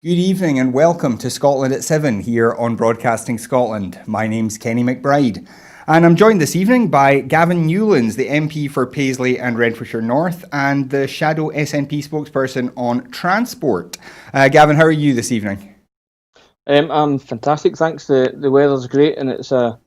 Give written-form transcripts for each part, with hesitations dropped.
Good evening and welcome to Scotland at 7 here on Broadcasting Scotland. My name's Kenny McBride and I'm joined this evening by Gavin Newlands, the MP for Paisley and Renfrewshire North and the Shadow SNP spokesperson on transport. Gavin, how are you this evening? I'm fantastic, thanks. The weather's great and it's a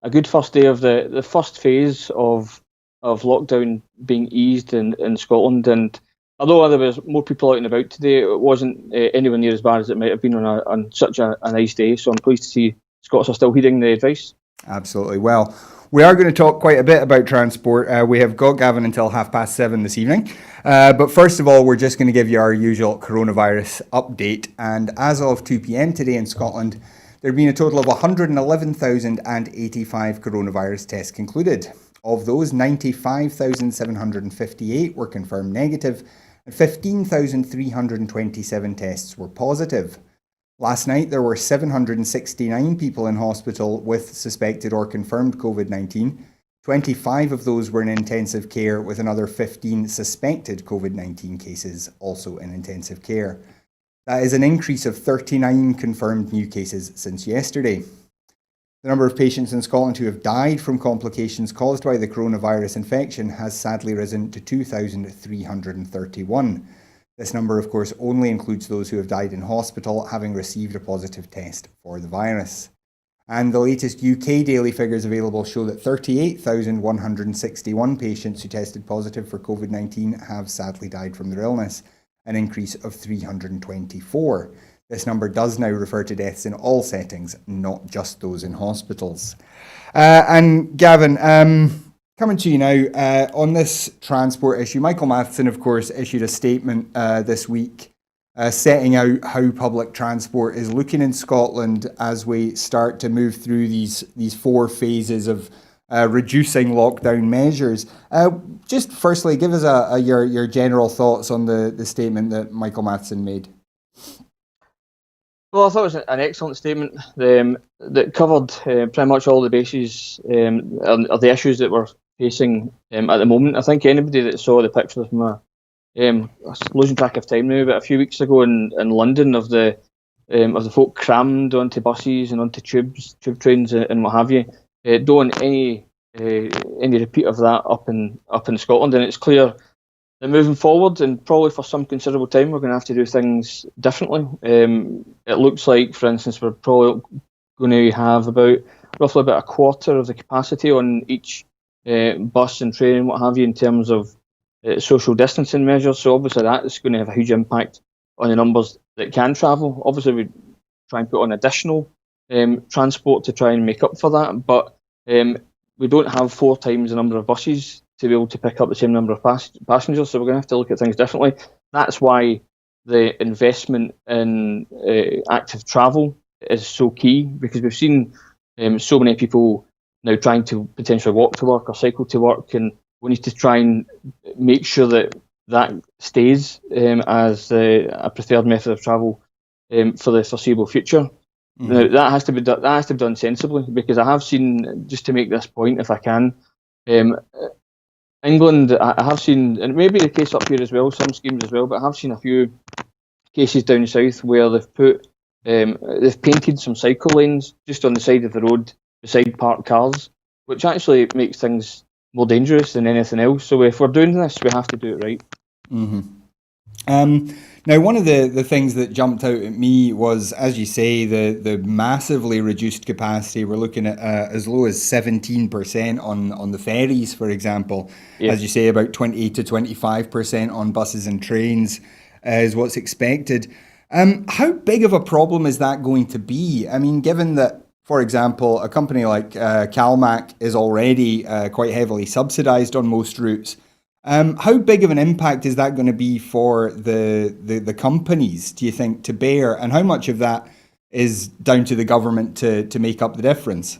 good first day of the first phase of lockdown being eased in Scotland. And although there was more people out and about today, it wasn't anywhere near as bad as it might have been on such a nice day. So I'm pleased to see Scots are still heeding the advice. Absolutely. Well, we are going to talk quite a bit about transport. We have got Gavin until 7:30 this evening. But first of all, we're just going to give you our usual coronavirus update. And as of 2 p.m. today in Scotland, there have been a total of 111,085 coronavirus tests concluded. Of those, 95,758 were confirmed negative and 15,327 tests were positive. Last night, there were 769 people in hospital with suspected or confirmed COVID-19. 25 of those were in intensive care, with another 15 suspected COVID-19 cases also in intensive care. That is an increase of 39 confirmed new cases since yesterday. The number of patients in Scotland who have died from complications caused by the coronavirus infection has sadly risen to 2,331. This number, of course, only includes those who have died in hospital having received a positive test for the virus. And the latest UK daily figures available show that 38,161 patients who tested positive for COVID-19 have sadly died from their illness, an increase of 324. This number does now refer to deaths in all settings, not just those in hospitals. And Gavin, coming to you now, on this transport issue, Michael Matheson, of course, issued a statement this week setting out how public transport is looking in Scotland as we start to move through these four phases of reducing lockdown measures. Just firstly, give us your general thoughts on the statement that Michael Matheson made. Well, I thought it was an excellent statement that covered pretty much all the bases of the issues that we're facing at the moment. I think anybody that saw the pictures from I'm losing track of time now, but a few weeks ago in London of the folk crammed onto buses and onto tube trains and what have you, don't want any repeat of that up in Scotland. And it's clear that moving forward, and probably for some considerable time, we're going to have to do things differently. It looks like, for instance, we're probably going to have roughly about a quarter of the capacity on each bus and train and what have you in terms of social distancing measures. So obviously that is going to have a huge impact on the numbers that can travel. Obviously we try and put on additional transport to try and make up for that, but we don't have 4 times the number of buses to be able to pick up the same number of passengers, so we're going to have to look at things differently. That's why the investment in active travel is so key, because we've seen so many people now trying to potentially walk to work or cycle to work, and we need to try and make sure that stays as a preferred method of travel for the foreseeable future. Mm-hmm. Now, that has to be done sensibly, because I have seen, just to make this point if I can, England, I have seen, and it may be the case up here as well, some schemes as well, but I have seen a few cases down south where they've painted some cycle lanes just on the side of the road beside parked cars, which actually makes things more dangerous than anything else. So if we're doing this, we have to do it right. Mm-hmm. Now, one of the things that jumped out at me was, as you say, the massively reduced capacity. We're looking at as low as 17% on the ferries, for example. Yeah. As you say, about 20 to 25% on buses and trains is what's expected. How big of a problem is that going to be? I mean, given that, for example, a company like CalMac is already quite heavily subsidised on most routes. How big of an impact is that going to be for the companies, do you think, to bear? And how much of that is down to the government to make up the difference?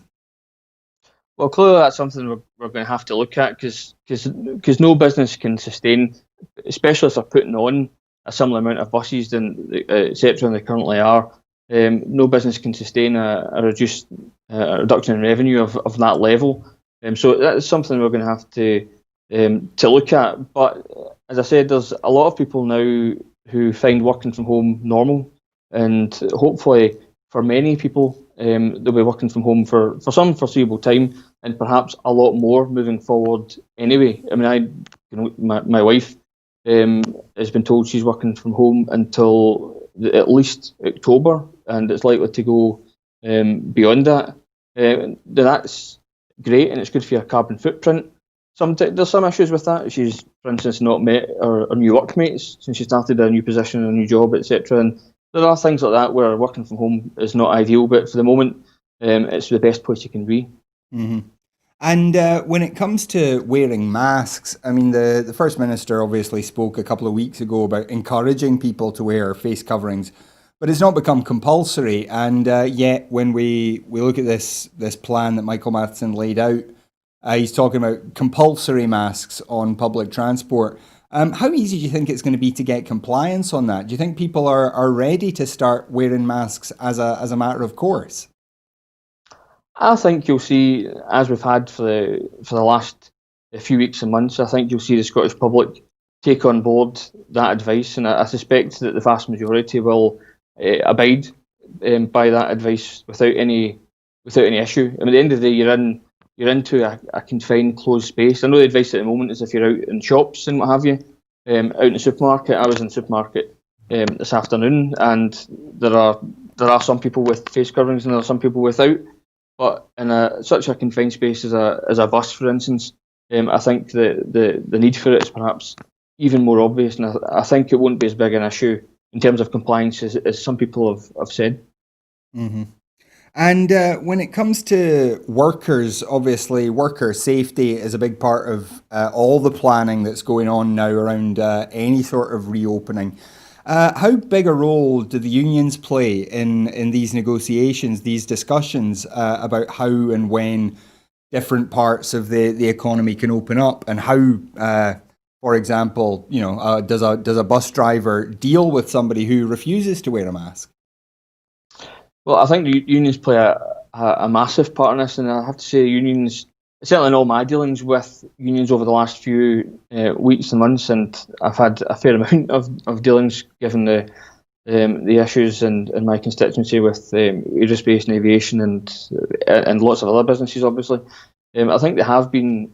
Well, clearly that's something we're going to have to look at, because no business can sustain, especially if they're putting on a similar amount of buses than etc. than they currently are. No business can sustain a reduction in revenue of that level. So that's something we're going to have to look at. But as I said, there's a lot of people now who find working from home normal. and hopefully for many people, they'll be working from home for some foreseeable time, and perhaps a lot more moving forward. Anyway, I mean, my wife has been told she's working from home until at least October, and it's likely to go beyond that. That's great, and it's good for your carbon footprint. There's some issues with that. She's, for instance, not met her new workmates since she started a new position, a new job, etc. And there are things like that where working from home is not ideal, but for the moment, it's the best place you can be. Mm-hmm. And when it comes to wearing masks, I mean, the First Minister obviously spoke a couple of weeks ago about encouraging people to wear face coverings, but it's not become compulsory. And yet, when we look at this plan that Michael Matheson laid out, he's talking about compulsory masks on public transport. How easy do you think it's going to be to get compliance on that? Do you think people are ready to start wearing masks as a matter of course? I think you'll see, as we've had for the last few weeks and months, I think you'll see the Scottish public take on board that advice, and I suspect that the vast majority will abide by that advice without any issue. I mean, at the end of the day, you're into a confined, closed space. I know the advice at the moment is if you're out in shops and what have you, out in the supermarket. I was in the supermarket this afternoon, and there are some people with face coverings and there are some people without. But in such a confined space as a bus, for instance, I think the need for it is perhaps even more obvious, and I think it won't be as big an issue in terms of compliance as some people have said. Mm-hmm. And when it comes to workers, obviously worker safety is a big part of all the planning that's going on now around any sort of reopening. How big a role do the unions play in these negotiations, these discussions about how and when different parts of the economy can open up, and how, for example, does a bus driver deal with somebody who refuses to wear a mask? Well, I think the unions play a massive part in this, and I have to say, unions, certainly in all my dealings with unions over the last few weeks and months, and I've had a fair amount of dealings given the issues in my constituency with aerospace and aviation and lots of other businesses, obviously. I think they have been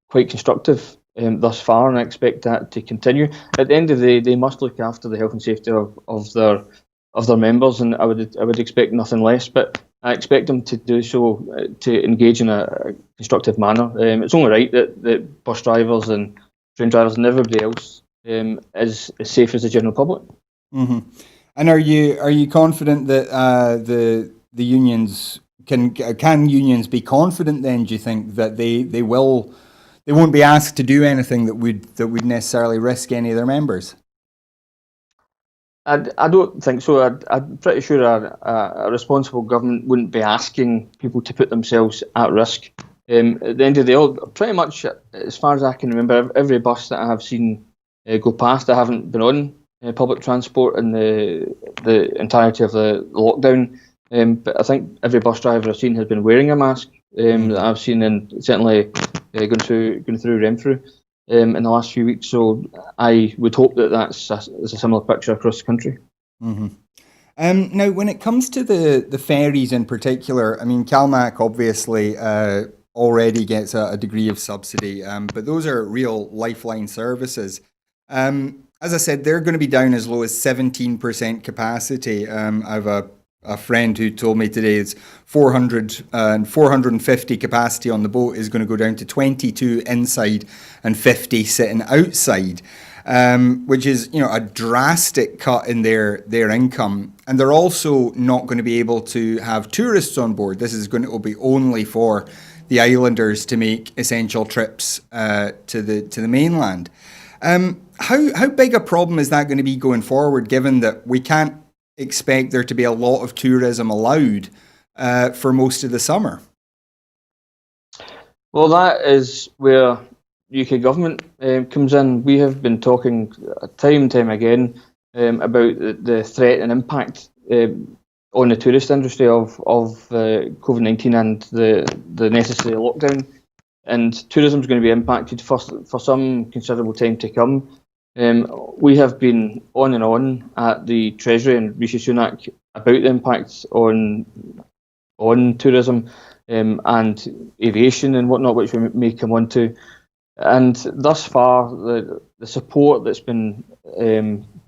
quite constructive thus far, and I expect that to continue. At the end of the day, they must look after the health and safety of their members, and I would expect nothing less. But I expect them to do so to engage in a constructive manner. It's only right that bus drivers and train drivers and everybody else is as safe as the general public. Mm-hmm. And are you confident that the unions can unions be confident then? Do you think that they won't be asked to do anything that would necessarily risk any of their members? I don't think so. I'm pretty sure a responsible government wouldn't be asking people to put themselves at risk. At the end of the day, pretty much as far as I can remember, every bus that I have seen go past, I haven't been on public transport in the entirety of the lockdown. But I think every bus driver I've seen has been wearing a mask. That I've seen, and certainly going through Renfrew in the last few weeks. So I would hope that that's a similar picture across the country. Mm-hmm. Now, when it comes to the ferries in particular, I mean, CalMac obviously already gets a degree of subsidy, but those are real lifeline services. As I said, they're going to be down as low as 17% capacity. I have a friend who told me today it's 400 and 450 capacity on the boat is going to go down to 22 inside and 50 sitting outside, which is a drastic cut in their income. And they're also not going to be able to have tourists on board. This is going to be only for the islanders to make essential trips to the mainland. How big a problem is that going to be going forward, given that we can't expect there to be a lot of tourism allowed for most of the summer? Well, that is where UK government comes in. We have been talking time and time again about the threat and impact on the tourist industry of COVID-19 and the necessary lockdown. And tourism is going to be impacted for some considerable time to come. We have been on and on at the Treasury and Rishi Sunak about the impacts on tourism and aviation and whatnot, which we may come on to. And thus far, the support that's been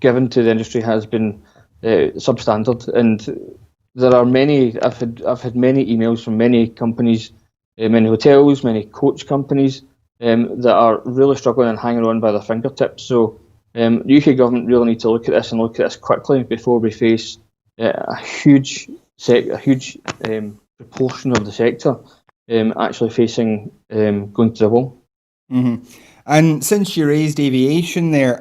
given to the industry has been substandard. And there are many. I've had many emails from many companies, many hotels, many coach companies that are really struggling and hanging on by their fingertips. So the UK government really need to look at this and look at this quickly before we face a huge proportion of the sector actually facing going to the wall. Mm-hmm. And since you raised aviation there,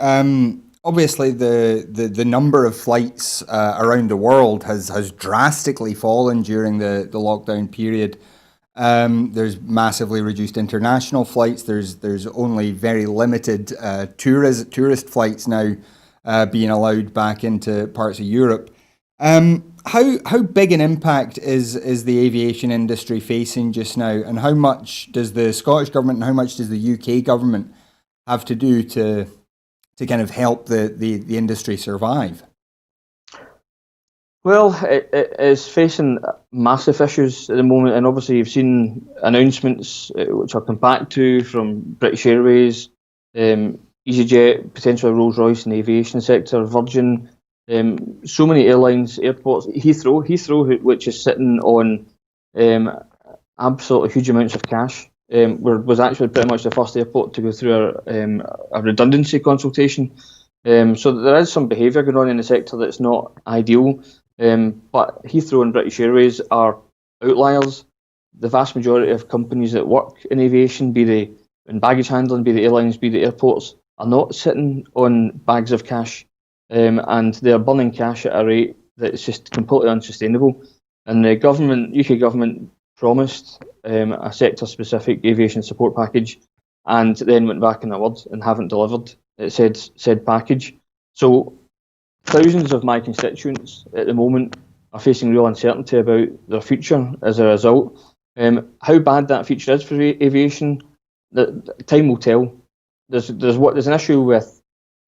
obviously the number of flights around the world has drastically fallen during the lockdown period. There's massively reduced international flights. There's only very limited tourist flights now being allowed back into parts of Europe. How big an impact is the aviation industry facing just now, and how much does the Scottish government and how much does the UK government have to do to kind of help the industry survive? Well, it is facing massive issues at the moment, and obviously you've seen announcements which I'll come back to from British Airways, EasyJet, potentially Rolls-Royce in the aviation sector, Virgin, so many airlines, airports, Heathrow, which is sitting on absolutely huge amounts of cash, was actually pretty much the first airport to go through a redundancy consultation. So there is some behaviour going on in the sector that's not ideal. But Heathrow and British Airways are outliers. The vast majority of companies that work in aviation, be they in baggage handling, be the airlines, be the airports, are not sitting on bags of cash, and they're burning cash at a rate that is just completely unsustainable. And the government, UK government, promised a sector-specific aviation support package, and then went back on their word and haven't delivered said package. So thousands of my constituents at the moment are facing real uncertainty about their future as a result. How bad that future is for aviation, time will tell. There's an issue with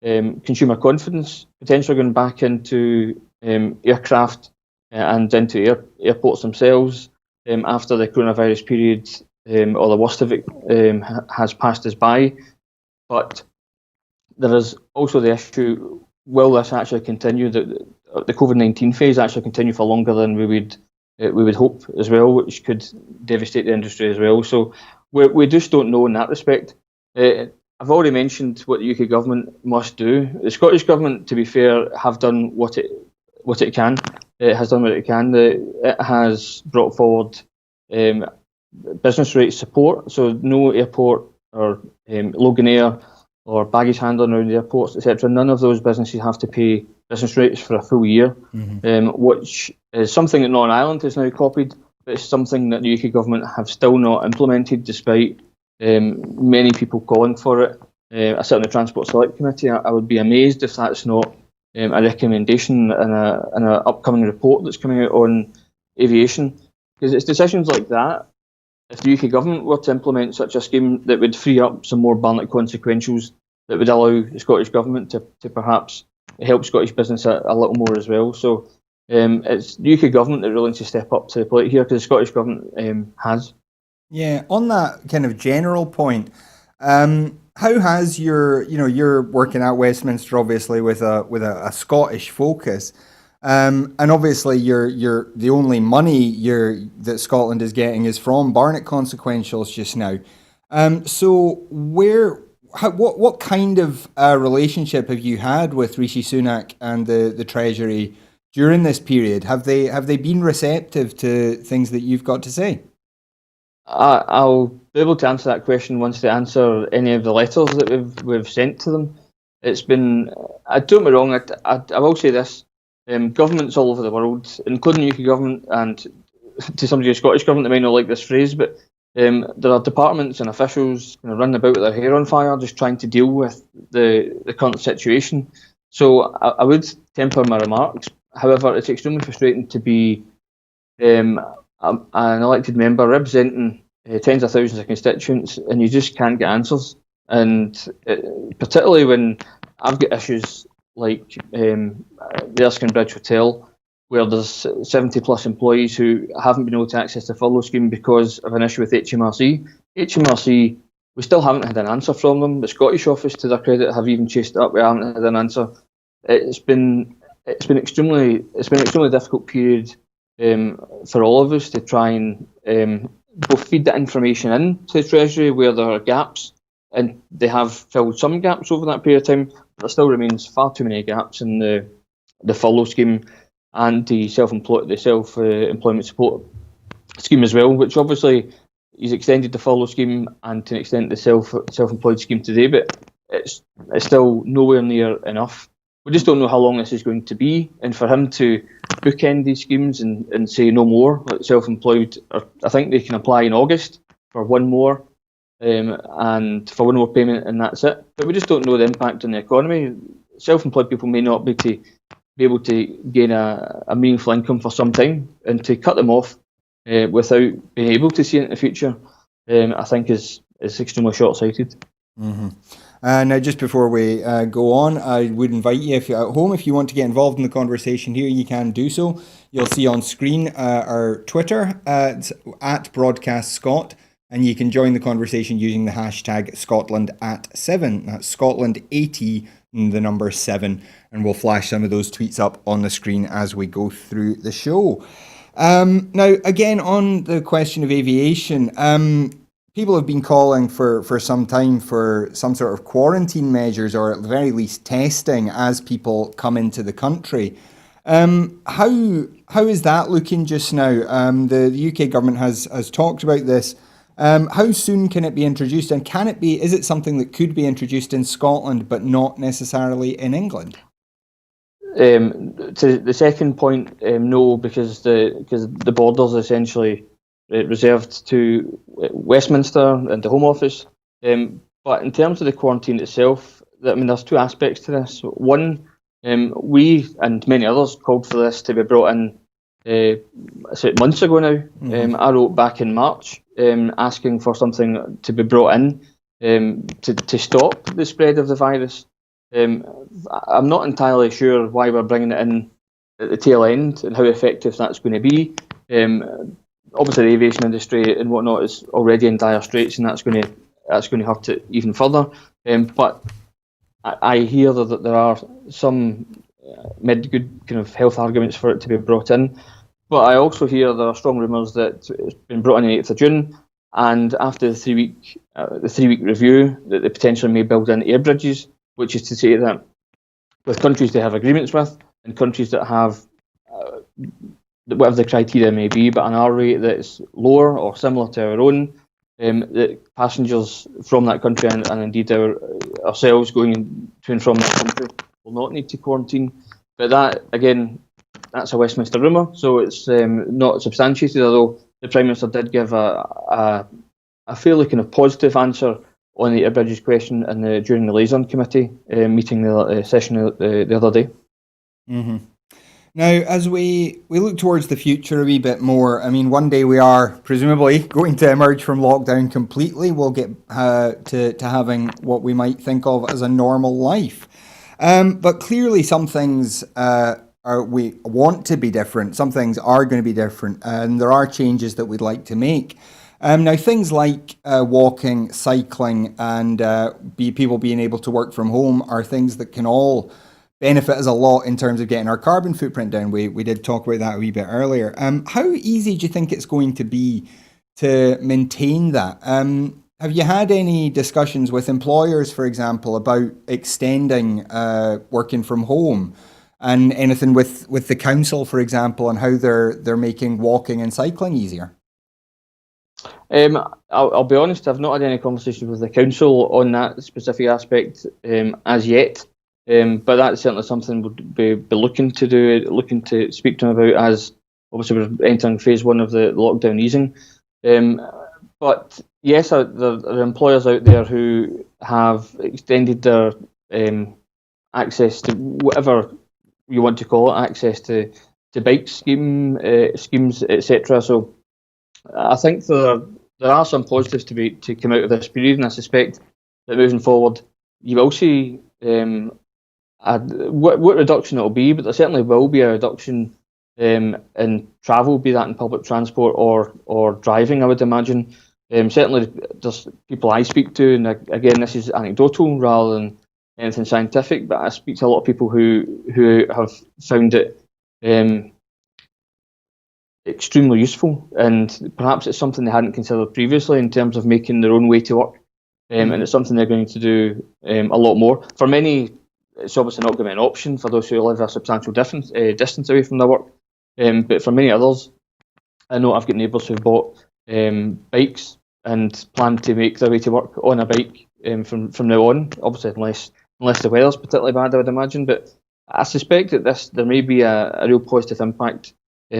consumer confidence potentially going back into aircraft and into airports themselves after the coronavirus period or the worst of it has passed us by. But there is also the issue: will this actually continue? The COVID-19 phase actually continue for longer than we would hope as well, which could devastate the industry as well. So we just don't know in that respect. I've already mentioned what the UK government must do. The Scottish government, to be fair, have done what it can. It has done what it can. It has brought forward business rate support, so no airport or Loganair or baggage handling around the airports, etc. None of those businesses have to pay business rates for a full year, which is something that Northern Ireland has now copied, but it's something that the UK government have still not implemented, despite many people calling for it. I sit on the Transport Select Committee. I would be amazed if that's not a recommendation in an upcoming report that's coming out on aviation, because it's decisions like that. If the UK government were to implement such a scheme that would free up some more Barnett consequentials, that would allow the Scottish government to perhaps help Scottish business a little more as well. So it's the UK government that really needs to step up to the plate here, because the Scottish government has. Yeah, on that kind of general point, how has you're working at Westminster obviously with a Scottish focus, and obviously you're the only money that Scotland is getting is from Barnett consequentials just now. So what kind of relationship have you had with Rishi Sunak and the Treasury during this period? Have they been receptive to things that you've got to say? I'll be able to answer that question once they answer any of the letters that we've sent to them. It's been, don't get me wrong, I will say this: governments all over the world, including the UK government, and to some degree the Scottish government, they may not like this phrase, but there are departments and officials kind of running about with their hair on fire, just trying to deal with the current situation. So I would temper my remarks. However, it's extremely frustrating to be an elected member representing tens of thousands of constituents, and you just can't get answers. And particularly when I've got issues like the Erskine Bridge Hotel, where there's 70 plus employees who haven't been able to access the furlough scheme because of an issue with HMRC. HMRC, we still haven't had an answer from them. The Scottish office, to their credit, have even chased it up. We haven't had an answer. It's been extremely difficult period for all of us to try and both feed that information in to the Treasury where there are gaps, and they have filled some gaps over that period of time, but there still remains far too many gaps in the furlough scheme and the self-employment support scheme as well, which obviously he's extended the furlough scheme and to an extent the self-employed scheme today, but it's still nowhere near enough. We just don't know how long this is going to be, and for him to bookend these schemes and say no more, like self-employed, I think they can apply in August for one more, and for one more payment, and that's it. But we just don't know the impact on the economy. Self-employed people may not be able to gain a meaningful income for some time, and to cut them off without being able to see it in the future, I think is extremely short-sighted. Mm-hmm. Now, just before we go on, I would invite you, if you're at home, if you want to get involved in the conversation here, you can do so. You'll see on screen our Twitter at BroadcastScot, and you can join the conversation using the hashtag Scotland@7. That's Scotland80, the number 7, and we'll flash some of those tweets up on the screen as we go through the show. Now, again, on the question of aviation, people have been calling for some time for some sort of quarantine measures, or at the very least testing as people come into the country. How is that looking just now? The UK government has talked about this. How soon can it be introduced, and is it something that could be introduced in Scotland but not necessarily in England? To the second point, no, because the borders are essentially reserved to Westminster and the Home Office. But in terms of the quarantine itself, there's two aspects to this. One, we and many others called for this to be brought in months ago now. Mm-hmm. I wrote back in March asking for something to be brought in to stop the spread of the virus. I'm not entirely sure why we're bringing it in at the tail end and how effective that's going to be. Obviously, the aviation industry and whatnot is already in dire straits, and that's going to hurt it even further. But I hear that there are some good kind of health arguments for it to be brought in. But I also hear there are strong rumours that it's been brought in on the 8th of June, and after the 3-week review, that they potentially may build in air bridges, which is to say that with countries they have agreements with, and countries that have whatever the criteria may be, but an R rate that's lower or similar to our own, that passengers from that country and indeed ourselves going to and from that country will not need to quarantine. But that, again, that's a Westminster rumour, so it's not substantiated, although the Prime Minister did give a fairly kind of positive answer on the air bridges question during the liaison committee meeting session the other day. Mm-hmm. Now, as we look towards the future a wee bit more, I mean, one day we are presumably going to emerge from lockdown completely. We'll get to having what we might think of as a normal life. But clearly some things we want to be different. Some things are going to be different, and there are changes that we'd like to make. Now, things like walking, cycling, and people being able to work from home are things that can all benefit us a lot in terms of getting our carbon footprint down. We did talk about that a wee bit earlier. How easy do you think it's going to be to maintain that? Have you had any discussions with employers, for example, about extending working from home, and anything with the council, for example, and how they're making walking and cycling easier? I'll be honest, I've not had any conversations with the council on that specific aspect as yet. But that's certainly something we'll be looking to speak to them about, as obviously we're entering phase 1 of the lockdown easing. But yes, there are employers out there who have extended their access to whatever you want to call it, access to bike schemes, etc. So I think there are some positives to come out of this period, and I suspect that moving forward, you will see what reduction it'll be, but there certainly will be a reduction in travel, be that in public transport or driving, I would imagine. Certainly, there's people I speak to, and again, this is anecdotal rather than anything scientific, but I speak to a lot of people who have found it extremely useful, and perhaps it's something they hadn't considered previously in terms of making their own way to work. And it's something they're going to do a lot more. For many, it's obviously not going to be an option for those who live a substantial distance away from their work. But for many others, I know I've got neighbours who've bought bikes and plan to make their way to work on a bike from now on. Obviously, unless the weather's particularly bad, I would imagine. But I suspect that there may be a real positive impact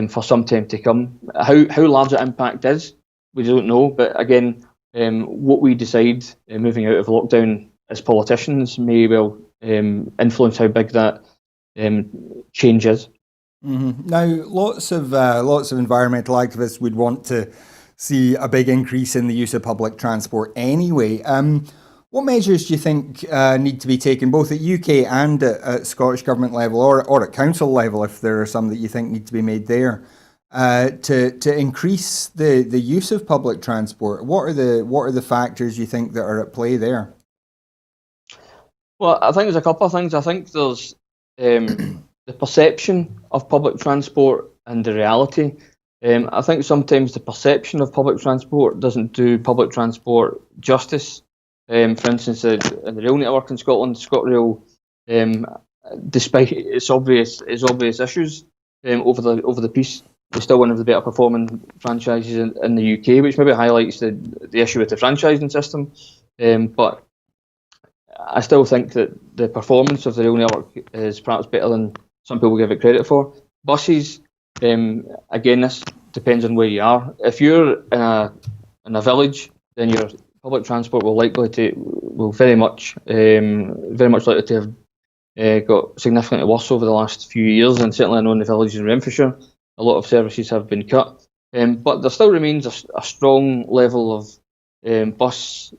for some time to come. How large that impact is, we don't know. But again, what we decide moving out of lockdown as politicians may well influence how big that change is. Mm-hmm. Now, lots of environmental activists would want to see a big increase in the use of public transport anyway. What measures do you think need to be taken, both at UK and at Scottish Government level, or at council level, if there are some that you think need to be made there, to increase the use of public transport? What are the factors you think that are at play there? Well, I think there's a couple of things. I think there's the perception of public transport and the reality. I think sometimes the perception of public transport doesn't do public transport justice. For instance, in the rail network in Scotland, ScotRail, despite its obvious issues over the piece, is still one of the better performing franchises in the UK, which maybe highlights the issue with the franchising system. But I still think that the performance of the rail network is perhaps better than some people give it credit for. Buses, again, this depends on where you are. If you're in a village, then your public transport will very much likely to have got significantly worse over the last few years, and certainly I know in the villages in Renfrewshire, a lot of services have been cut. But there still remains a strong level of bus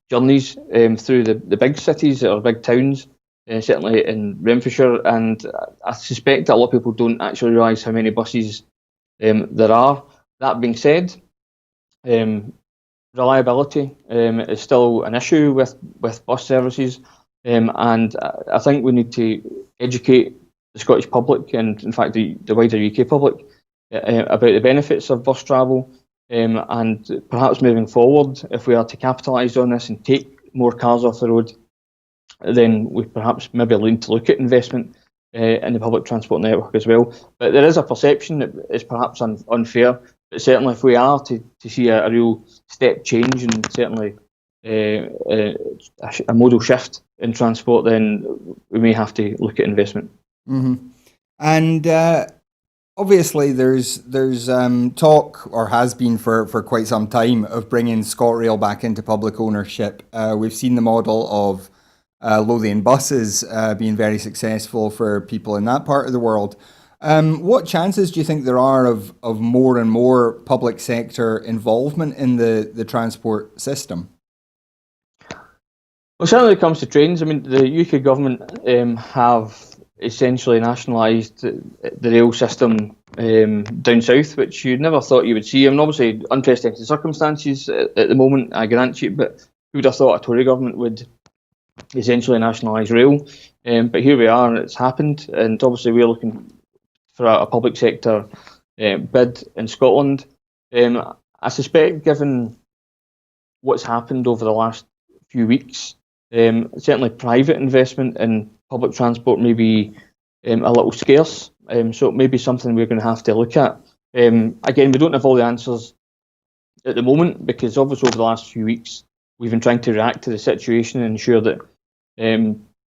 journeys through the big cities or big towns, certainly in Renfrewshire, and I suspect that a lot of people don't actually realise how many buses there are. That being said, reliability is still an issue with bus services, and I think we need to educate the Scottish public, and in fact the wider UK public, about the benefits of bus travel, and perhaps moving forward, if we are to capitalise on this and take more cars off the road, then we perhaps maybe need to look at investment in the public transport network as well. But there is a perception that is perhaps unfair. But certainly, if we are to see a real step change and certainly a modal shift in transport, then we may have to look at investment. Mm-hmm. And obviously, there's talk, or has been for quite some time, of bringing ScotRail back into public ownership. We've seen the model of Lothian buses being very successful for people in that part of the world. What chances do you think there are of more and more public sector involvement in the transport system? Well, certainly when it comes to trains, I mean, the UK government have essentially nationalised the rail system down south, which you never thought you would see. I mean, obviously, unprecedented circumstances at the moment, I grant you, but who would have thought a Tory government would essentially nationalise rail? But here we are, and it's happened, and obviously we're looking for a public sector bid in Scotland. I suspect, given what's happened over the last few weeks, certainly private investment in public transport may be a little scarce, so it may be something we're going to have to look at. Again, we don't have all the answers at the moment, because obviously over the last few weeks we've been trying to react to the situation and ensure that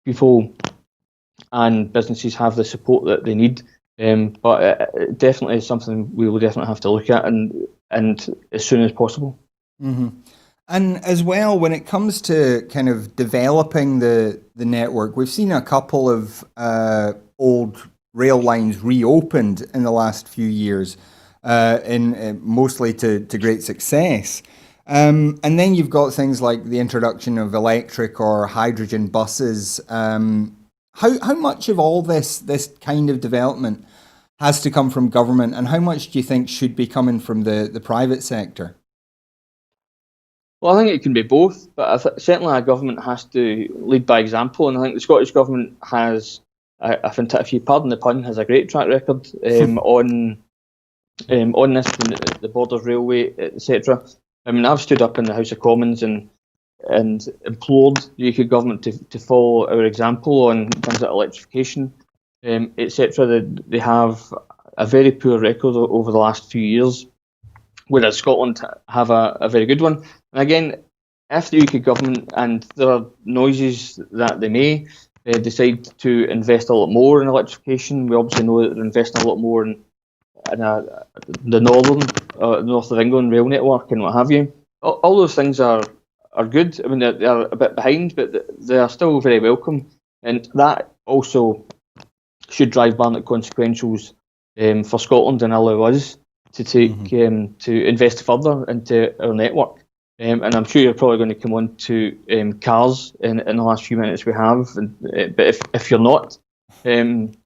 people and businesses have the support that they need. But it definitely is something we will definitely have to look at, and as soon as possible. Mm-hmm. And as well, when it comes to kind of developing the network, we've seen a couple of old rail lines reopened in the last few years, in mostly to great success. And then you've got things like the introduction of electric or hydrogen buses. how much of all this kind of development has to come from government, and how much do you think should be coming from the private sector? Well, I think it can be both, but certainly a government has to lead by example, and I think the Scottish government has, if you pardon the pun, has a great track record on this, the Borders Railway, etc. I mean, I've stood up in the House of Commons and implored the UK government to follow our example on things like electrification, etc. They have a very poor record over the last few years, whereas Scotland have a very good one. And again, if the UK government, and there are noises that they may decide to invest a lot more in electrification, we obviously know that they're investing a lot more in the north of England rail network and what have you. All those things are good. I mean, they're a bit behind, but they are still very welcome, and that also should drive Barnett consequentials for Scotland and allow us to take to invest further into our network. And I'm sure you're probably going to come on to cars in the last few minutes we have. But if you're not, then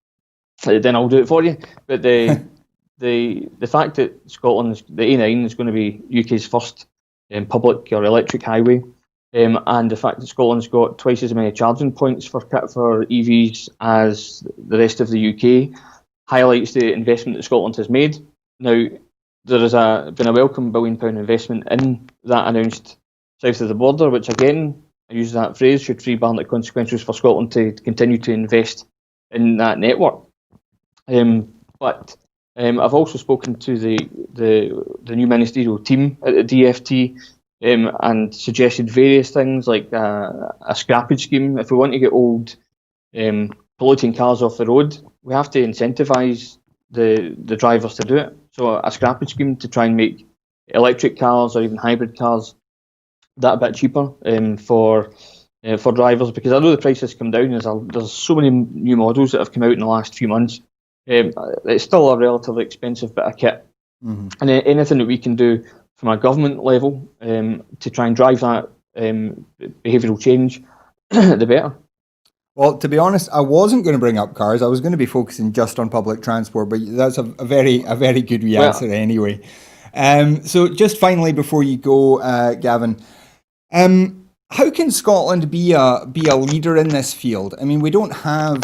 I'll do it for you. But the fact that Scotland's the A9 is going to be UK's first public or electric highway, and the fact that Scotland's got twice as many charging points for EVs as the rest of the UK highlights the investment that Scotland has made. Now, there has been a welcome £1 billion investment in that announced south of the border, which again, I use that phrase, should free Barnett consequentials for Scotland to continue to invest in that network. But I've also spoken to the new ministerial team at the DFT and suggested various things like a scrappage scheme. If we want to get old polluting cars off the road, we have to incentivise the drivers to do it. So a scrappage scheme to try and make electric cars or even hybrid cars that a bit cheaper for drivers, because I know the price has come down. There's so many new models that have come out in the last few months. It's still a relatively expensive bit of kit, and anything that we can do from a government level to try and drive that behavioural change, the better. Well, to be honest, I wasn't going to bring up cars. I was going to be focusing just on public transport, but that's a very good answer anyway. So just finally, before you go, Gavin, how can Scotland be a leader in this field? I mean, we don't have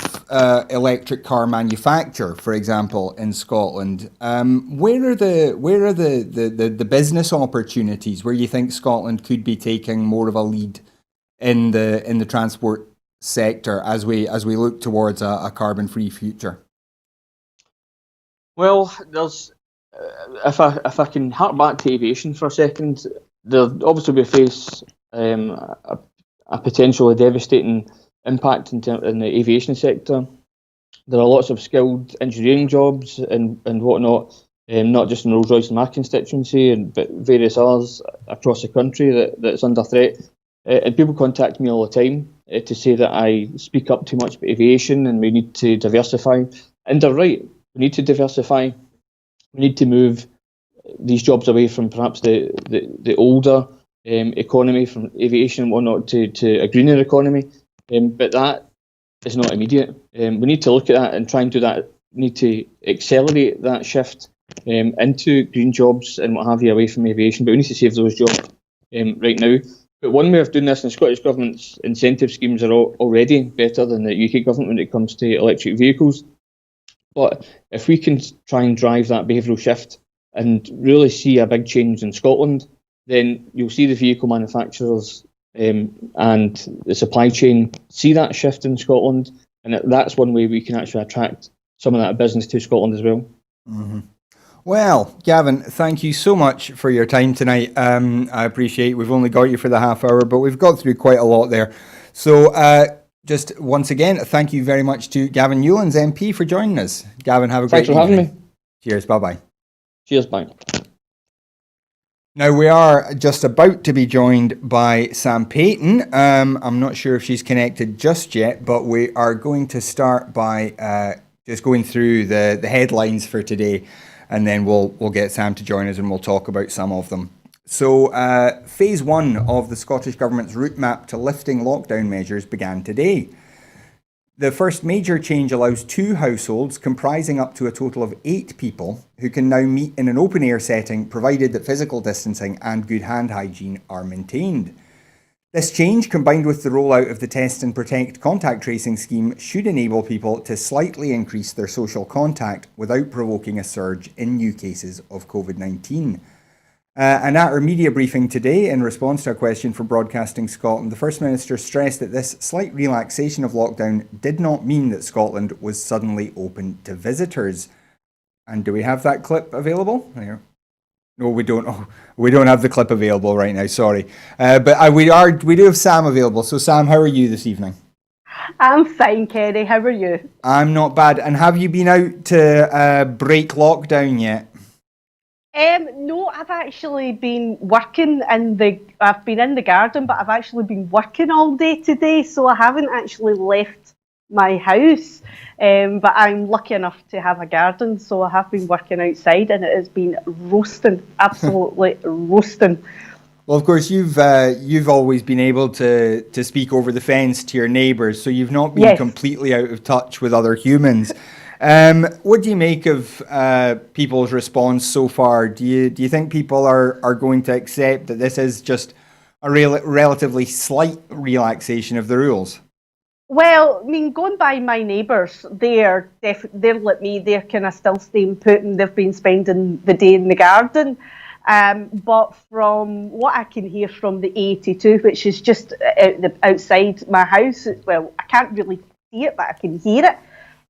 electric car manufacture, for example, in Scotland. Where are the business opportunities where you think Scotland could be taking more of a lead in the transport sector as we look towards a carbon-free future? Well, there's if I can hark back to aviation for a second, there'll obviously we face a potentially devastating impact in the aviation sector. There are lots of skilled engineering jobs and whatnot, not just in Rolls-Royce and my constituency, but various others across the country that's under threat. And people contact me all the time to say that I speak up too much about aviation and we need to diversify. And they're right, we need to diversify. We need to move these jobs away from perhaps the older economy, from aviation and whatnot, to a greener economy. But that is not immediate. We need to look at that and try and do that. We need to accelerate that shift into green jobs and what have you away from aviation. But we need to save those jobs right now. But one way of doing this, and the Scottish Government's incentive schemes are already better than the UK Government when it comes to electric vehicles. But if we can try and drive that behavioural shift and really see a big change in Scotland, then you'll see the vehicle manufacturers and the supply chain see that shift in Scotland, and that's one way we can actually attract some of that business to Scotland as well. Mm-hmm. Well, Gavin, thank you so much for your time tonight. I appreciate we've only got you for the half hour, but we've got through quite a lot there. So just once again, thank you very much to Gavin Newlands, MP, for joining us. Gavin, have a great evening. Thanks for having me. Cheers, bye-bye. Cheers, bye. Now, we are just about to be joined by Sam Payton. I'm not sure if she's connected just yet, but we are going to start by just going through the headlines for today, and then we'll get Sam to join us and we'll talk about some of them. So, phase 1 of the Scottish Government's route map to lifting lockdown measures began today. The first major change allows 2 households comprising up to a total of 8 people who can now meet in an open air setting, provided that physical distancing and good hand hygiene are maintained. This change, combined with the rollout of the Test and Protect contact tracing scheme, should enable people to slightly increase their social contact without provoking a surge in new cases of COVID-19. And at our media briefing today, in response to a question from Broadcasting Scotland, the First Minister stressed that this slight relaxation of lockdown did not mean that Scotland was suddenly open to visitors. And do we have that clip available? Here. No, we don't. Oh, we don't have the clip available right now. Sorry, but we do have Sam available. So, Sam, how are you this evening? I'm fine, Kerry. How are you? I'm not bad. And have you been out to break lockdown yet? No, I've actually been working I've been in the garden, but I've actually been working all day today, so I haven't actually left my house. But I'm lucky enough to have a garden, so I have been working outside, and it has been roasting, absolutely roasting. Well, of course, you've always been able to speak over the fence to your neighbours, so you've not been completely out of touch with other humans. What do you make of people's response so far? Do you think people are going to accept that this is just a relatively slight relaxation of the rules? Well, I mean, going by my neighbours, they're like me. They're kind of still staying put, and they've been spending the day in the garden. But from what I can hear from the 82, which is just outside my house, well, I can't really see it, but I can hear it.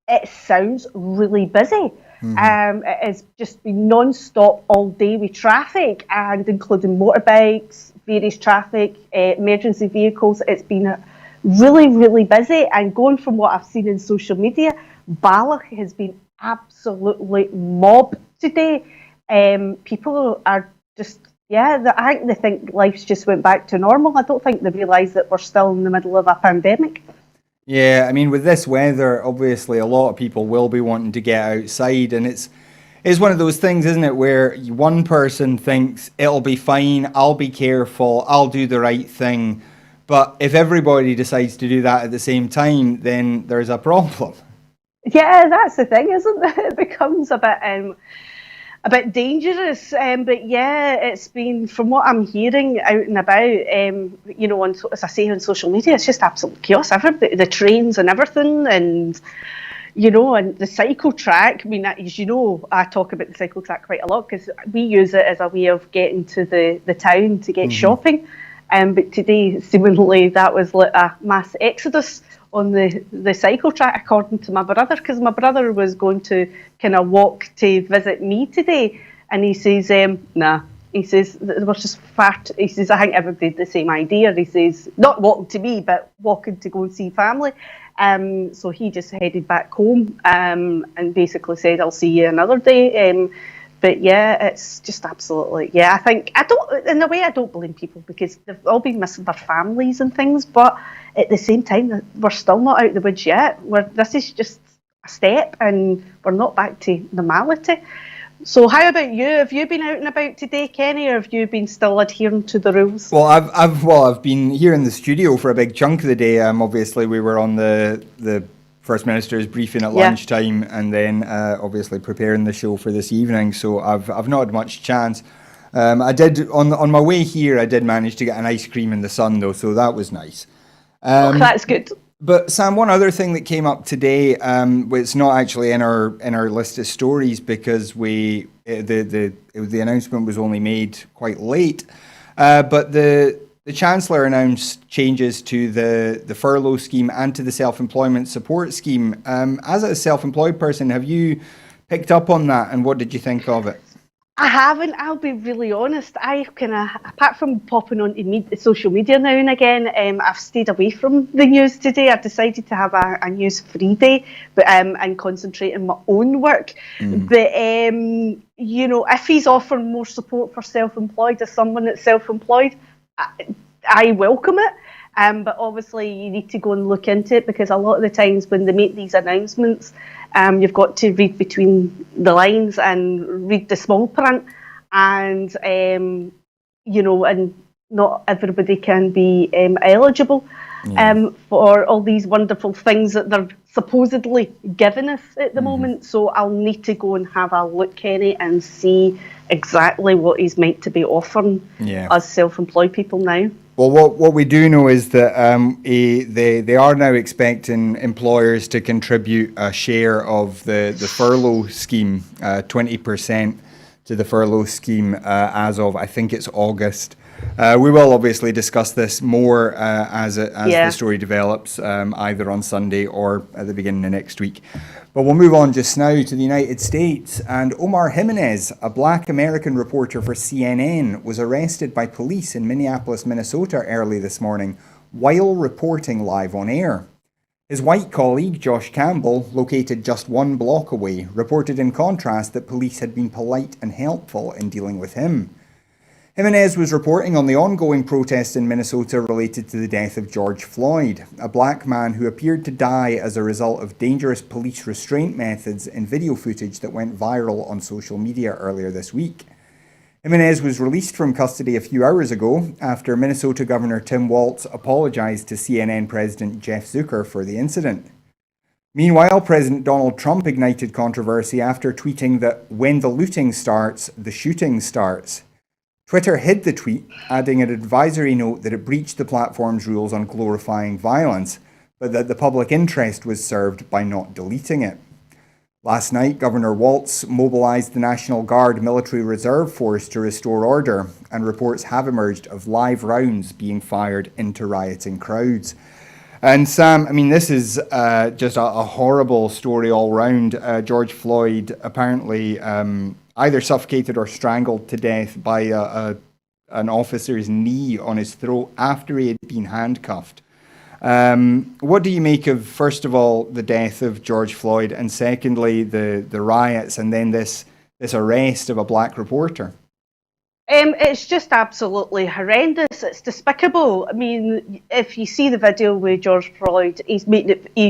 It sounds really busy. Mm-hmm. It has just been non-stop all day with traffic, and including motorbikes, various traffic, emergency vehicles. It's been really, really busy. And going from what I've seen in social media, Bala has been absolutely mobbed today. People are just, I think they think life's just went back to normal. I don't think they realise that we're still in the middle of a pandemic. Yeah, I mean, with this weather, obviously a lot of people will be wanting to get outside, and it's one of those things, isn't it, where one person thinks it'll be fine, I'll be careful, I'll do the right thing, but if everybody decides to do that at the same time, then there's a problem. Yeah, that's the thing, isn't it? It becomes a bit dangerous, but yeah, it's been, from what I'm hearing out and about, as I say, on social media, it's just absolute chaos. The trains and everything, and and the cycle track. I mean, as you know, I talk about the cycle track quite a lot because we use it as a way of getting to the town to get shopping. But today, seemingly, that was like a mass exodus on the cycle track, according to my brother, because my brother was going to kind of walk to visit me today, and he says, nah. He says, there was just fat. He says, I think everybody had the same idea. He says, not walking to me, but walking to go and see family. So he just headed back home and basically said, I'll see you another day. But yeah, it's just absolutely, I think, in a way, I don't blame people because they've all been missing their families and things, but at the same time, we're still not out of the woods yet. This is just a step and we're not back to normality. So how about you? Have you been out and about today, Kenny, or have you been still adhering to the rules? Well, I've been here in the studio for a big chunk of the day. Obviously, we were on the First Minister's briefing at lunchtime, and then obviously preparing the show for this evening. So I've not had much chance. I did on my way here. I did manage to get an ice cream in the sun, though, so that was nice. That's good. But Sam, one other thing that came up today, it's not actually in our list of stories because the announcement was only made quite late. But the Chancellor announced changes to the furlough scheme and to the self-employment support scheme. As a self-employed person, have you picked up on that, and what did you think of it? I haven't, I'll be really honest. I apart from popping on social media now and again, I've stayed away from the news today. I've decided to have a news-free day, but and concentrate on my own work. But if he's offering more support for self-employed, as someone that's self-employed, I welcome it. But obviously you need to go and look into it because a lot of the times when they make these announcements, you've got to read between the lines and read the small print, and and not everybody can be eligible. for all these wonderful things that they're supposedly giving us at the moment. So I'll need to go and have a look, Kenny, and see exactly what he's meant to be offering us self-employed people now. Well, what we do know is that they are now expecting employers to contribute a share of the furlough scheme, 20% to the furlough scheme as of, I think it's August. We will obviously discuss this more as the story develops, either on Sunday or at the beginning of next week. But we'll move on just now to the United States. And Omar Jimenez, a black American reporter for CNN, was arrested by police in Minneapolis, Minnesota early this morning while reporting live on air. His white colleague, Josh Campbell, located just 1 block away, reported in contrast that police had been polite and helpful in dealing with him. Jimenez was reporting on the ongoing protests in Minnesota related to the death of George Floyd, a black man who appeared to die as a result of dangerous police restraint methods in video footage that went viral on social media earlier this week. Jimenez was released from custody a few hours ago after Minnesota Governor Tim Walz apologized to CNN President Jeff Zucker for the incident. Meanwhile, President Donald Trump ignited controversy after tweeting that when the looting starts, the shooting starts. Twitter hid the tweet, adding an advisory note that it breached the platform's rules on glorifying violence, but that the public interest was served by not deleting it. Last night, Governor Walz mobilized the National Guard Military Reserve Force to restore order, and reports have emerged of live rounds being fired into rioting crowds. And Sam, I mean, this is just a horrible story all round. George Floyd apparently either suffocated or strangled to death by an officer's knee on his throat after he had been handcuffed. What do you make of, first of all, the death of George Floyd, and secondly, the riots, and then this arrest of a black reporter? It's just absolutely horrendous. It's despicable. I mean, if you see the video with George Floyd, he's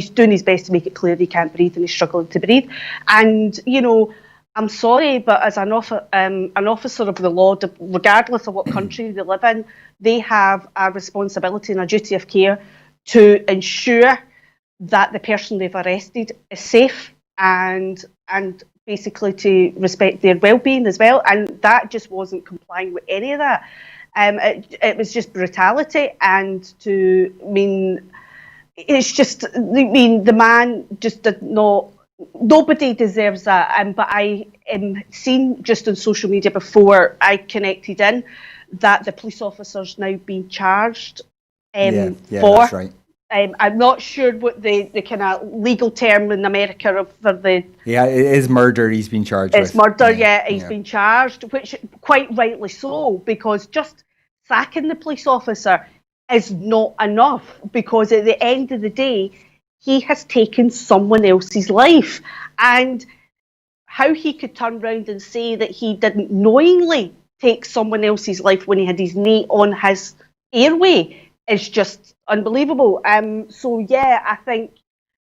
doing his best to make it clear that he can't breathe and he's struggling to breathe. And, you know, I'm sorry, but as an officer of the law, regardless of what country they live in, they have a responsibility and a duty of care to ensure that the person they've arrested is safe and basically to respect their well-being as well. And that just wasn't complying with any of that. It was just brutality, and it's just, the man just did not. Nobody deserves that, but I seen just on social media before I connected in that the police officer's now being charged for. That's right. I'm not sure what the kind of legal term in America for the. Yeah, it is murder. He's been charged. It's murder. He's been charged, which quite rightly so, because just sacking the police officer is not enough, because at the end of the day, he has taken someone else's life. And how he could turn around and say that he didn't knowingly take someone else's life when he had his knee on his airway is just unbelievable. So, yeah, I think,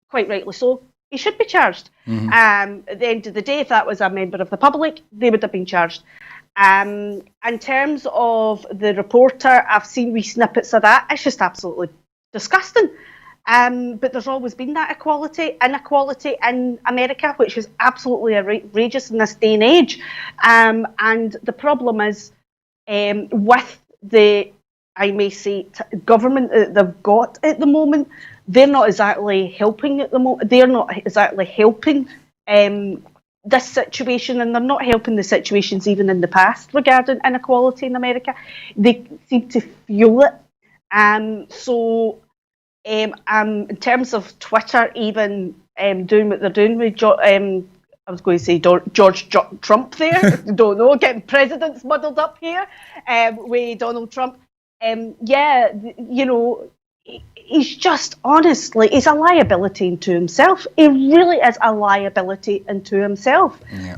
quite rightly so, he should be charged. Mm-hmm. At the end of the day, if that was a member of the public, they would have been charged. In terms of the reporter, I've seen wee snippets of that. It's just absolutely disgusting. But there's always been that inequality in America, which is absolutely outrageous in this day and age. And the problem is with the, I may say, government that they've got at the moment, they're not exactly helping at the moment. They're not exactly helping this situation, and they're not helping the situations even in the past regarding inequality in America. They seem to fuel it. So in terms of Twitter, even doing what they're doing with, I was going to say George Trump there. Don't know, getting presidents muddled up here with Donald Trump. You know, he's just, honestly, he's a liability unto himself. He really is a liability unto himself. Yeah.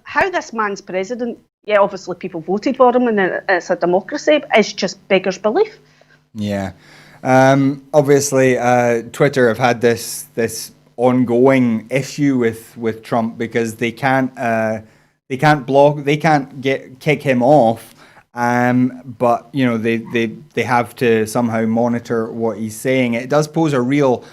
How this man's president, obviously people voted for him and it's a democracy, it's just beggars belief. Yeah. Obviously, Twitter have had this ongoing issue with Trump because they can't kick him off But they have to somehow monitor what he's saying. It does pose a real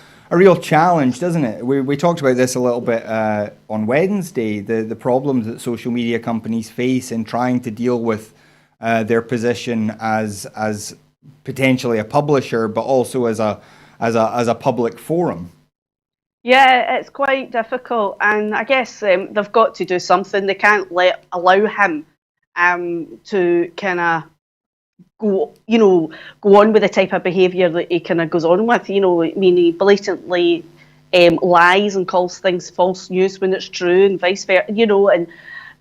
challenge, doesn't it? We talked about this a little bit on Wednesday. The problems that social media companies face in trying to deal with their position as potentially a publisher, but also as a public forum. Yeah, it's quite difficult, and I guess they've got to do something. They can't allow him to kind of go on with the type of behaviour that he kind of goes on with. I mean, he blatantly lies and calls things false news when it's true, and vice versa. And